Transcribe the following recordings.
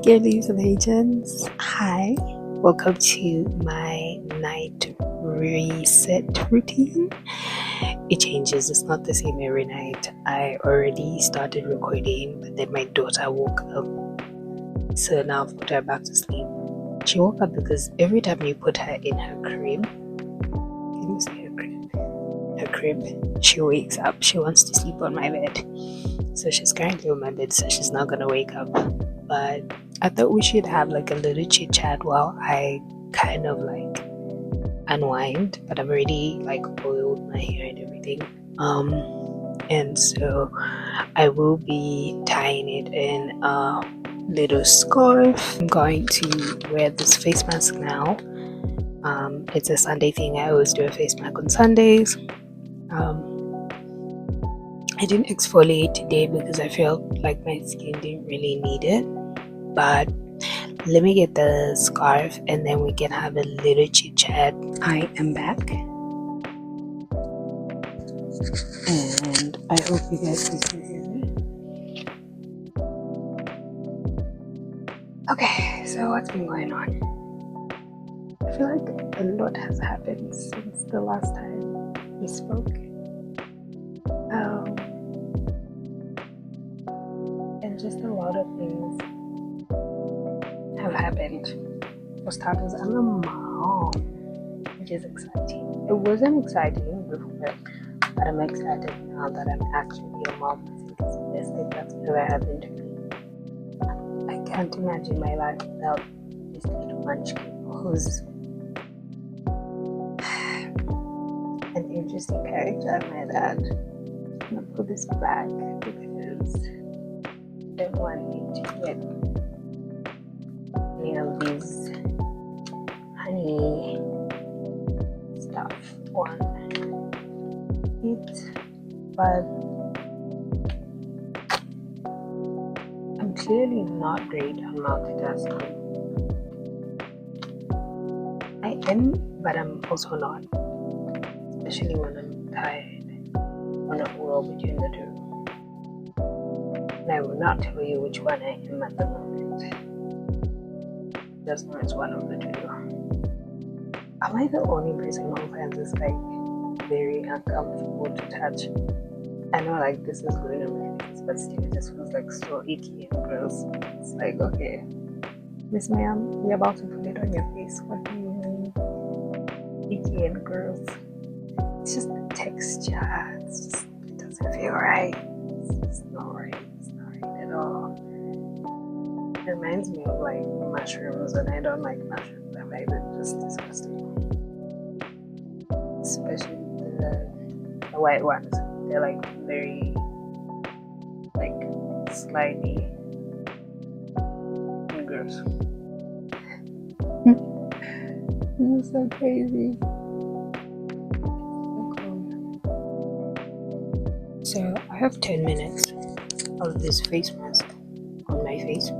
girlies and agents, hi, welcome to my night reset routine. It changes, it's not the same every night. I already started recording, but then my daughter woke up, so now I've put her back to sleep. She woke up because every time you put her in her crib, can you see her crib, she wakes up. She wants to sleep on my bed. So she's currently on my bed, so she's not gonna wake up. But I thought we should have like a little chit chat while I kind of like unwind. But I've already like oiled my hair and everything. And so I will be tying it in a little scarf. I'm going to wear this face mask now. It's a Sunday thing. I always do a face mask on Sundays. I didn't exfoliate today because I felt like my skin didn't really need it. But let me get the scarf and then we can have a little chit chat. I am back. And I hope you guys can still hear me. Okay, so what's been going on? I feel like a lot has happened since the last time we spoke. And just a lot of things have happened. For starters, I'm a mom, which is exciting. It wasn't exciting before, but I'm excited now that I'm actually a mom. I think it's the best thing that's ever happened to me. I can't imagine my life without this little munchkin who's an interesting character, my dad. I'm gonna put this back because I don't want him to get any of these honey stuff on it. But I'm clearly not great on multitasking. I am, but I'm also not, especially when I'm tired. I'm not well between the two. And I will not tell you which one I am at the moment. Just know it's one of the two. Am I the only person who finds this like very uncomfortable to touch? I know like this is going on my face, but still it just feels like so icky and gross. It's like, okay, Miss Ma'am, you're about to put it on your face. What do you mean? Icky and gross. It's just the texture. It's just, it doesn't feel right. It's not right. It's not right at all. It reminds me of like mushrooms, and I don't like mushrooms. I find it just disgusting. Especially the white ones. They're like very like slimy and gross. This is so crazy. So I have 10 minutes of this face mask on my face,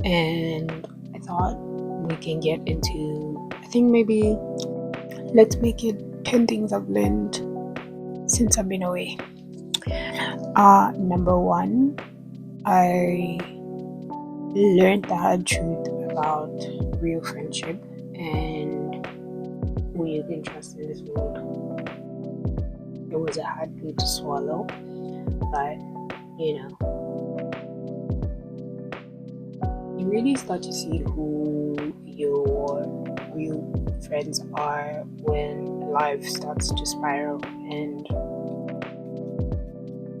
and I thought we can get into, I think maybe let's make it 10 things I've learned since I've been away. Number one, I learned the hard truth about real friendship and who you can trust in this world. It was a hard pill to swallow, but you know, you really start to see who your real friends are when life starts to spiral, and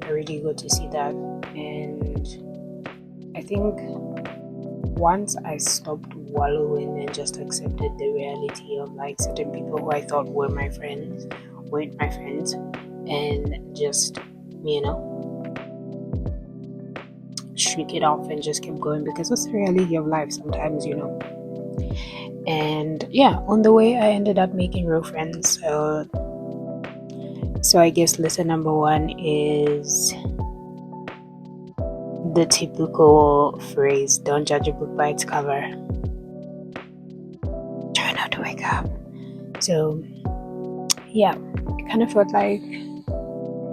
I really got to see that. And I think once I stopped wallowing and just accepted the reality of like certain people who I thought were my friends weren't my friends, and just, you know, shake it off and just keep going, because that's the reality of life sometimes, you know. And yeah, on the way I ended up making real friends. So I guess lesson number one is the typical phrase, don't judge a book by its cover. Try not to wake up. So yeah, I kind of felt like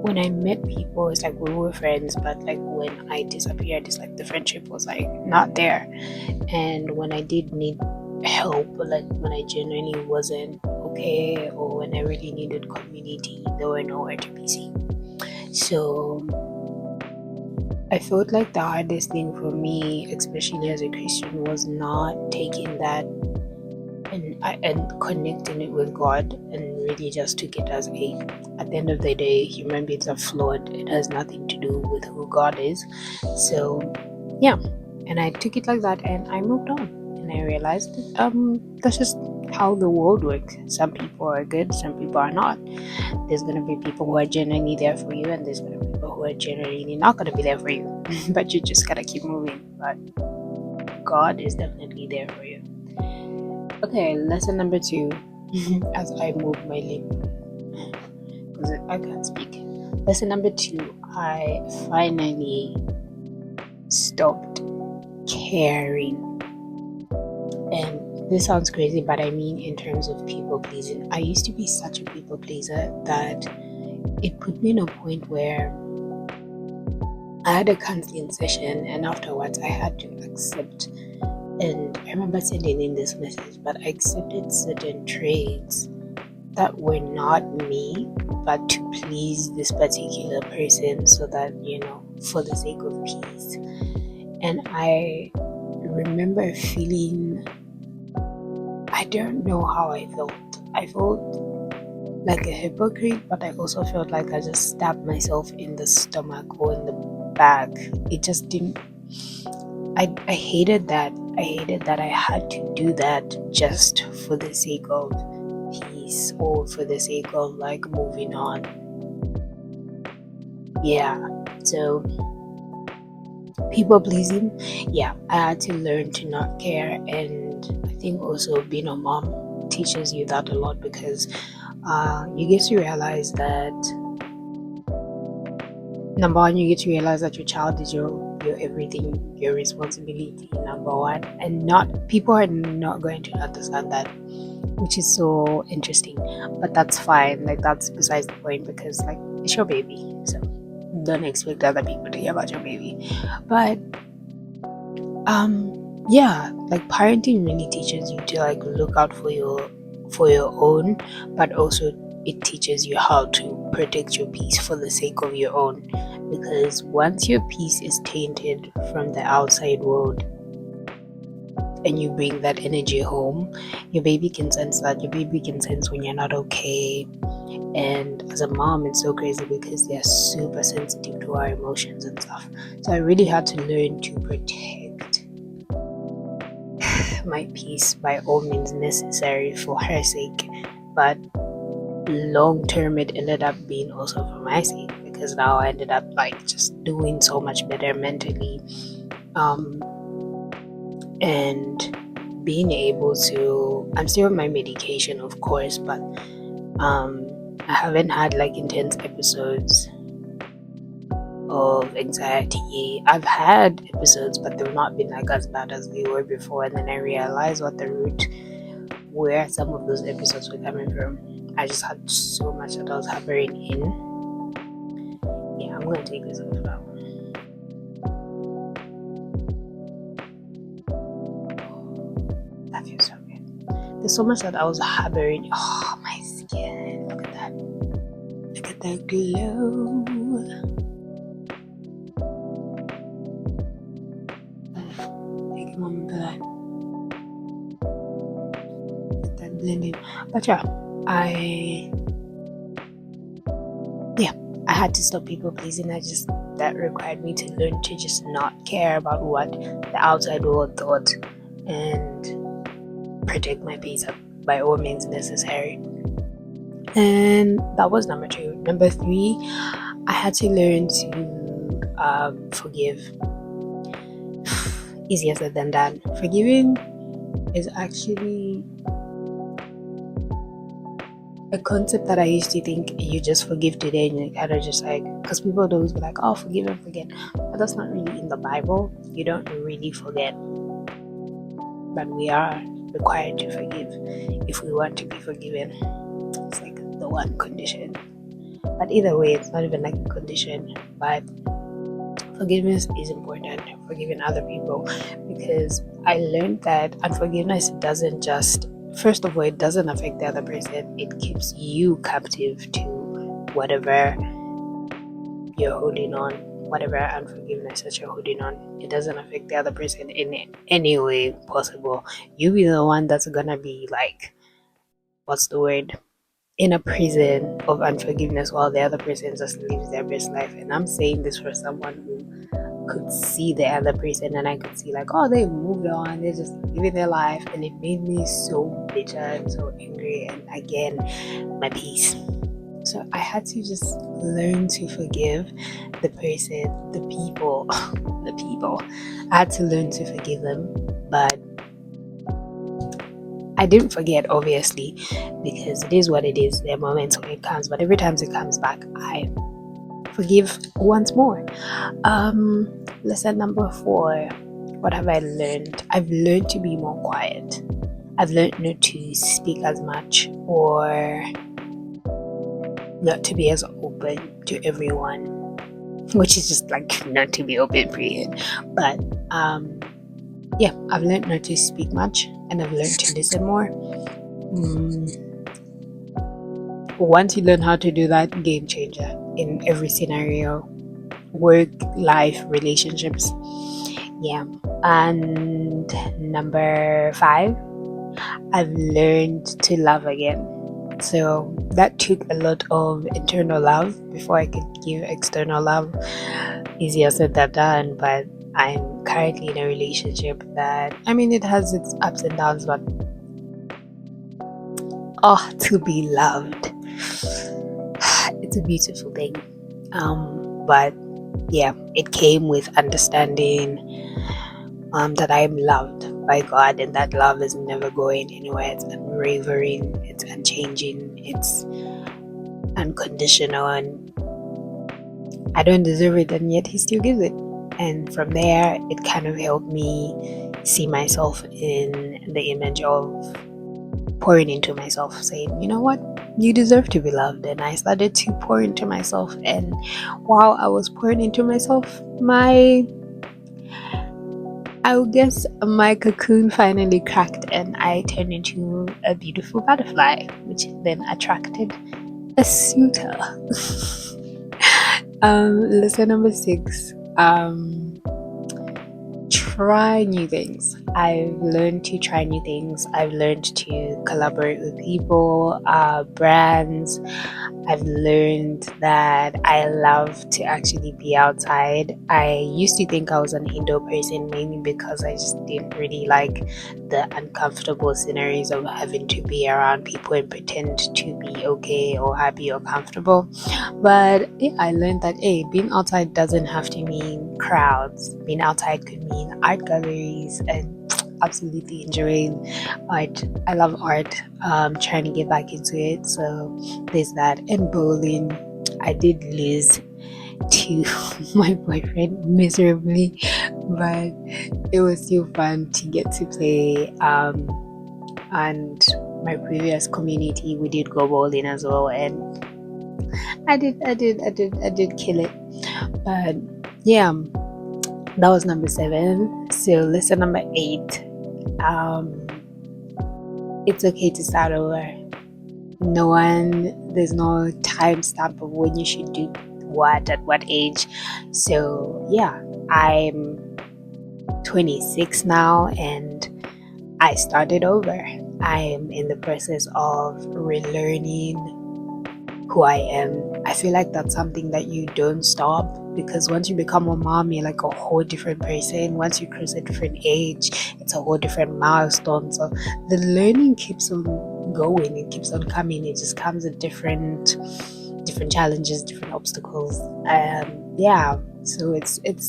when I met people, it's like we were friends, but like when I disappeared, it's like the friendship was like not there. And when I did need help, like when I genuinely wasn't okay, or when I really needed community, they were nowhere to be seen. So I felt like the hardest thing for me, especially as a Christian, was not taking that and connecting it with God, and really just took it as at the end of the day, human beings are flawed. It has nothing to do with who God is. So yeah, and I took it like that, and I moved on, and I realized that that's just how the world works. Some people are good, some people are not. There's gonna be people who are genuinely there for you, and there's gonna be people who are genuinely not gonna be there for you. But you just gotta keep moving. But God is definitely there for you. Okay, lesson number 2. As I move my lip, because I can't speak. Lesson number 2, I finally stopped caring. And this sounds crazy, but I mean in terms of people pleasing. I used to be such a people pleaser that it put me in a point where I had a counseling session, and afterwards I had to accept. And I remember sending in this message, but I accepted certain traits that were not me, but to please this particular person, so that, for the sake of peace. And I remember feeling, I don't know how I felt. I felt like a hypocrite, but I also felt like I just stabbed myself in the stomach or in the back. It just didn't. I hated that. I hated that I had to do that just for the sake of peace, or for the sake of like moving on. Yeah. So people pleasing, yeah, I had to learn to not care. And I think also being a mom teaches you that a lot, because you get to realize that, number one, you get to realize that your child is your everything, your responsibility, number one. And not people are not going to understand that, which is so interesting. But that's fine. Like, that's besides the point, because like, it's your baby, so don't expect other people to hear about your baby. But yeah, like parenting really teaches you to like look out for your own, but also it teaches you how to protect your peace for the sake of your own. Because once your peace is tainted from the outside world, and you bring that energy home, your baby can sense that. Your baby can sense when you're not okay. And as a mom, it's so crazy because they're super sensitive to our emotions and stuff. So I really had to learn to protect my peace by all means necessary for her sake. But long term, it ended up being also for my sake, because now I ended up like just doing so much better mentally, and being able to, I'm still on my medication, of course, but I haven't had like intense episodes of anxiety. I've had episodes, but they've not been like as bad as they were before. And then I realized what the root where some of those episodes were coming from. I just had so much that I was harboring in. Yeah, I'm gonna take this off now. That feels so good. There's so much that I was harboring. Oh, my skin. Look at that. Look at that glow. Take a moment for that. Let that blend in. But yeah, I had to stop people pleasing. That required me to learn to just not care about what the outside world thought, and protect my peace by all means necessary. And that was number 2. Number 3, I had to learn to forgive. Easier said than done. Forgiving is actually a concept that I used to think you just forgive today, and you kind of just like, because people would always be like, oh, forgive and forget, but that's not really in the Bible. You don't really forget, but we are required to forgive if we want to be forgiven. It's like the one condition. But either way, it's not even like a condition. But forgiveness is important, forgiving other people, because I learned that unforgiveness doesn't just, first of all, it doesn't affect the other person, it keeps you captive to whatever you're holding on, whatever unforgiveness that you're holding on. It doesn't affect the other person in any way possible. You be the one that's gonna be like, what's the word, in a prison of unforgiveness while the other person just lives their best life. And I'm saying this for someone who could see the other person, and I could see like, oh, they moved on, they're just living their life, and it made me so bitter and so angry, and again, my peace. So I had to just learn to forgive the person, the people, the people. I had to learn to forgive them, but I didn't forget, obviously, because it is what it is. There are moments when it comes, but every time it comes back, I forgive once more. Lesson number 4. What have I learned? I've learned to be more quiet. I've learned not to speak as much, or not to be as open to everyone, which is just like not to be open, period. But yeah, I've learned not to speak much, and I've learned to listen more. Once you learn how to do that, game changer in every scenario, work, life, relationships. Yeah. And number 5, I've learned to love again. So that took a lot of internal love before I could give external love. Easier said than done, but I'm currently in a relationship that, I mean, it has its ups and downs, but to be loved, it's a beautiful thing. But yeah, it came with understanding that I am loved by God, and that love is never going anywhere. It's unwavering, it's unchanging, it's unconditional, and I don't deserve it, and yet He still gives it. And from there, it kind of helped me see myself in the image of pouring into myself, saying, you know what, you deserve to be loved. And I started to pour into myself, and while I was pouring into myself, my cocoon finally cracked, and I turned into a beautiful butterfly, which then attracted a suitor. Lesson number 6. Try new things. I've learned to try new things. I've learned to collaborate with people, brands. I've learned that I love to actually be outside. I used to think I was an indoor person, mainly because I just didn't really like the uncomfortable scenarios of having to be around people and pretend to be okay or happy or comfortable. But yeah, I learned that being outside doesn't have to mean crowds. Being outside could mean art galleries, and absolutely enjoying art. I love art. Trying to get back into it, so there's that. And bowling, I did lose to my boyfriend miserably, but it was still fun to get to play. And my previous community, we did go bowling as well, and I did kill it. But yeah, that was number 7. So lesson number 8. It's okay to start over. There's no time stamp of when you should do what at what age. So yeah, I'm 26 now, and I started over. I'm in the process of relearning who I am. I feel like that's something that you don't stop, because once you become a mom, you're like a whole different person. Once you cross a different age, it's a whole different milestone. So the learning keeps on going, it keeps on coming. It just comes with different challenges, different obstacles. Yeah, so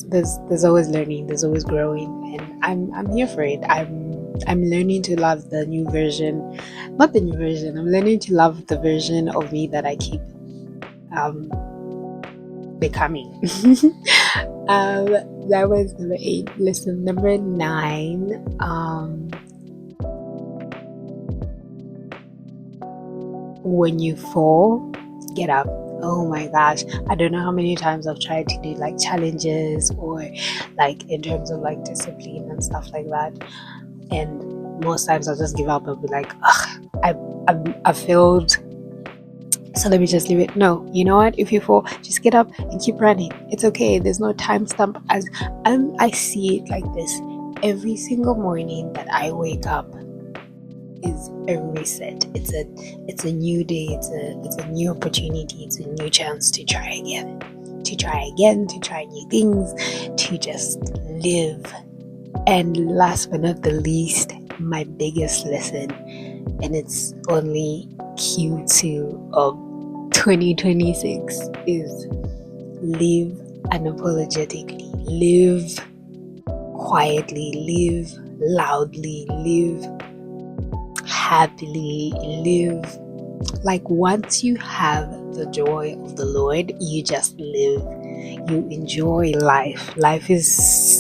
there's always learning, there's always growing, and I'm here for it. I'm learning to love the new version, not the new version. I'm learning to love the version of me that I keep becoming. That was number 8. Lesson number 9. When you fall, get up. Oh my gosh, I don't know how many times I've tried to do like challenges or like in terms of like discipline and stuff like that, and most times I'll just give up and be like, ugh, I failed, so let me just leave it. No, you know what? If you fall, just get up and keep running. It's okay. There's no timestamp. As I see it like this, every single morning that I wake up is a reset. It's a new day. It's a new opportunity. It's a new chance to try again, to try new things, to just live. And last but not the least, my biggest lesson, and it's only Q2 of 2026, is live unapologetically, live quietly, live loudly, live happily, live like once you have the joy of the Lord, you just live, you enjoy life. Life is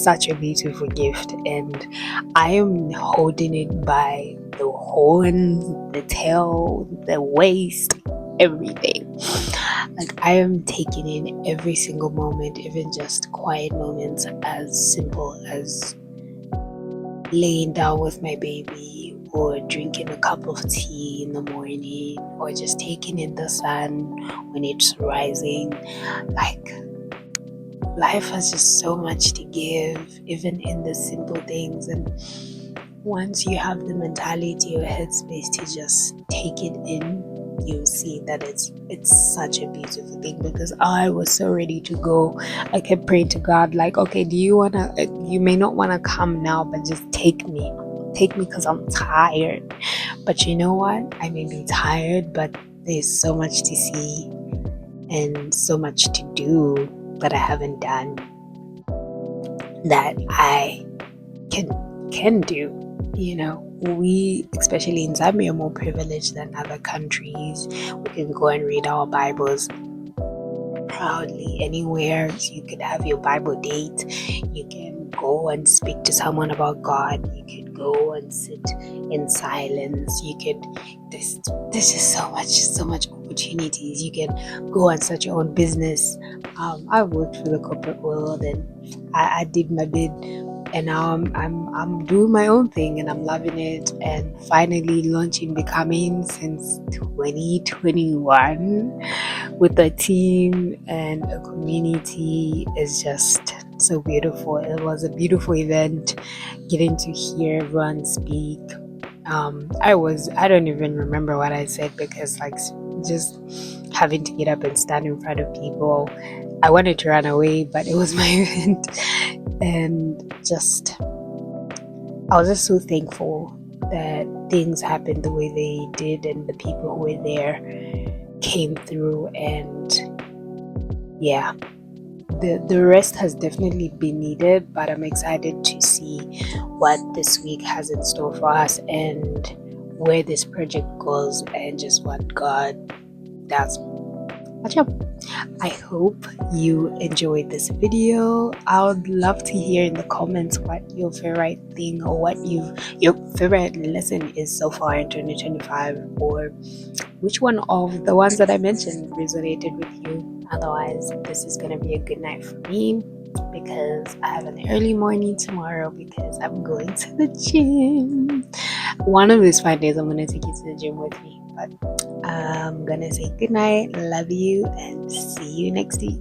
such a beautiful gift, and I am holding it by the horns, the tail, the waist, everything. Like I am taking in every single moment, even just quiet moments, as simple as laying down with my baby, or drinking a cup of tea in the morning, or just taking in the sun when it's rising. Like life has just so much to give, even in the simple things. And once you have the mentality or headspace to just take it in, you see that it's such a beautiful thing. Because I was so ready to go. I kept praying to God, like, okay, do you wanna, you may not wanna come now, but just take me because I'm tired. But you know what, I may be tired, but there's so much to see and so much to do that I haven't done, that I can do. You know, we, especially in Zambia, are more privileged than other countries. We can go and read our Bibles proudly anywhere. So you could have your Bible date, you can go and speak to someone about God, you could go and sit in silence, you could, there's just so much opportunities. You can go and start your own business. I worked for the corporate world, and I did my bid, and now I'm doing my own thing, and I'm loving it. And finally launching Becoming since 2021 with a team and a community is just so beautiful. It was a beautiful event, getting to hear everyone speak. I don't even remember what I said, because like just having to get up and stand in front of people, I wanted to run away, but it was my event. And just I was just so thankful that things happened the way they did, and the people who were there came through. And yeah, the rest has definitely been needed, but I'm excited to see what this week has in store for us, and where this project goes, and just what God does. I hope you enjoyed this video. I would love to hear in the comments what your favorite thing, or what your favorite lesson is so far in 2025, or which one of the ones that I mentioned resonated with you. Otherwise, this is gonna be a good night for me, because I have an early morning tomorrow, because I'm going to the gym. One of these 5 days I'm gonna take you to the gym with me. But I'm gonna say good night, love you, and see you next week.